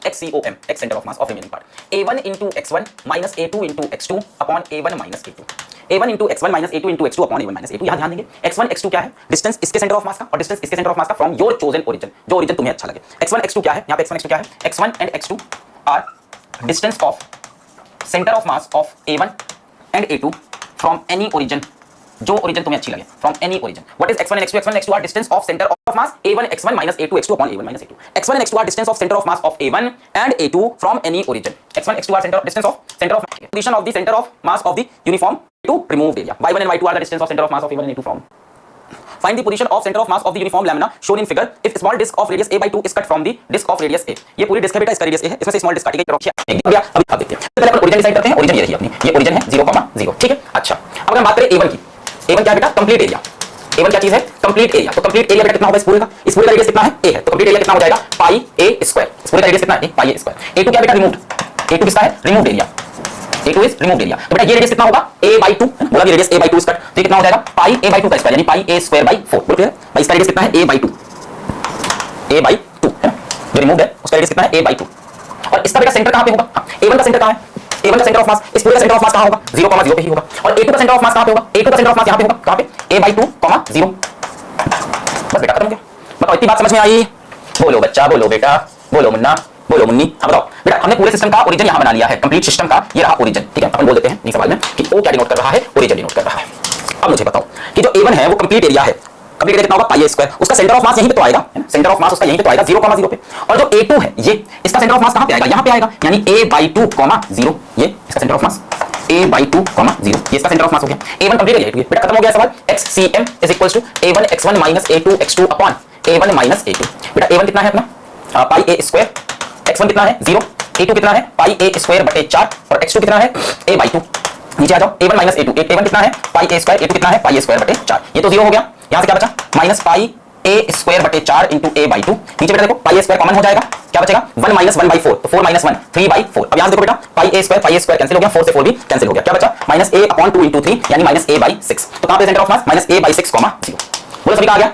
XCOM, X center of mass of remaining part. A1 into x1 minus a2 into x2 upon a1 minus a2. a1 into x1 minus a2 into x2 upon a1 minus a2. यहाँ ध्यान देंगे x1 x2 क्या है, distance इसके centre of मास का और distance इसके centre of मास का फ्रॉम योर चोजन ओरिजिन, जो ओरिजिन तुम्हें अच्छा लगे। x1 x2 क्या है, यहाँ पे x1 x2 क्या है, x1 and x2 are distance of centre of mass of a1 and a2 from any origin, जो ओरिजिन तुम्हें अच्छी लगे, from any origin. What is x1 and x2? x1 and x2 are distance of centre of mass a1 x1 minus a2 x2 upon a1 minus a2. x1 and x2 are distance of centre of mass of a1 and a2 from any origin. x1 x2 are distance of centre of position of the centre of mass of the uniform to removed area. y1 and y2 are the distance of center of mass of a1 and a2 from. Find the position of center of mass of the uniform lamina shown in figure if small disk of radius a by 2 is cut from the disk of radius a. ये पूरी disc है बेटा, इसका radius a है, इसमें से small disc काटी गई अभी अब देखते हैं। पहले अपन ओरिजिन डिसाइड करते हैं। ओरिजिन ये रही अपनी, ये ओरिजिन है 0,0, ठीक है। अच्छा, अब अगर बात करें a1 की, a1 क्या है बेटा, कंप्लीट एरिया। a1 क्या चीज है, कंप्लीट एरिया। तो कंप्लीट एरिया बेटा कितना होगा इस पूरे का, इस पूरे का रेडियस कितना है, a है, तो कंप्लीट एरिया कितना हो जाएगा, पाई a स्क्वायर। इस पूरे का रेडियस कितना है, पाई a स्क्वायर। a2 क्या बेटा, रिमूव्ड, a2 किसका है, removed area, a2 is removed area. तो बेटा ये रेडियस कितना होगा, a by 2, बोला भी रेडियस a by 2 इसका, तो कितना हो जाएगा, पाई a by 2 का स्क्वायर, यानी पाई a स्क्वायर by 4। बोल क्लियर है भाई, इसका रेडियस कितना है, a by 2, a by 2 है ना, जो रिमूव्ड है उसका रेडियस कितना है, a by 2। और इसका बेटा सेंटर कहां पे होगा, a1 का सेंटर कहां है, a1 का सेंटर ऑफ मास, इस पूरे का सेंटर ऑफ मास कहां होगा, 0,0 पे ही होगा। और a2 का सेंटर ऑफ मास कहां पे होगा, a2 का सेंटर ऑफ मास यहां पे होगा, कहां पे, a by 2, 0। बस बेटा खत्म हो गया। बताओ इतनी बात समझ में आई? बोलो बच्चा, बोलो बेटा, बोलो मुन्ना, बोलो मुन्नी। हाँ बताओ बेटा, हमने पूरे सिस्टम का ओरिजिन यहां बना लिया है, कंप्लीट सिस्टम का ये रहा ओरिजिन, ठीक है। अपन बोल देते हैं इस सवाल में कि ओ क्या डिनोट कर रहा है, ओरिजिन डिनोट कर रहा है। अब मुझे बताओ कि जो a1 है वो कंप्लीट एरिया है, कंप्लीट एरिया कितना होगा, पाई a स्क्वायर। उसका सेंटर ऑफ मास यहीं पे तो आएगा, सेंटर ऑफ मास उसका यहीं पे तो आएगा 0,0 पे। और जो a2 है ये, इसका सेंटर ऑफ मास कहां पे आएगा, यहां पे आएगा, यानी a by 2, 0, ये इसका centre of mass a by 2, 0, ये इसका सेंटर ऑफ मास हो गया। a1 कंप्लीट एरिया है, बेटा खत्म हो गया सवाल। XCM is equals to a1 x1 minus a2 x2 upon a1 minus a2। बेटा a1 कितना है अपना, पाई a स्क्वायर, x1 कितना है 0, a2 कितना है पाई a स्क्वायर बटे 4 और x2 कितना है a by 2। नीचे आ जाओ, a1 minus a2, a1 कितना है पाई a स्क्वायर, a2 कितना है पाई a स्क्वायर बटे 4, ये तो 0 हो गया। यहां से क्या बचा, माइनस पाई a स्क्वायर बटे 4 into a by 2। नीचे बेटा देखो पाई a स्क्वायर कॉमन हो जाएगा, क्या बचेगा, 1 minus 1 by 4, तो 4 minus 1 3/4। अब यहां से देखो बेटा पाई a स्क्वायर कैंसिल हो गया, 4 से 4 भी कैंसिल हो गया, क्या बचा, माइनस a upon 2 into 3 यानी माइनस a by 6। तो कहां पे centre of mass, minus a by 6, 0। बोलो सभी का आ गया।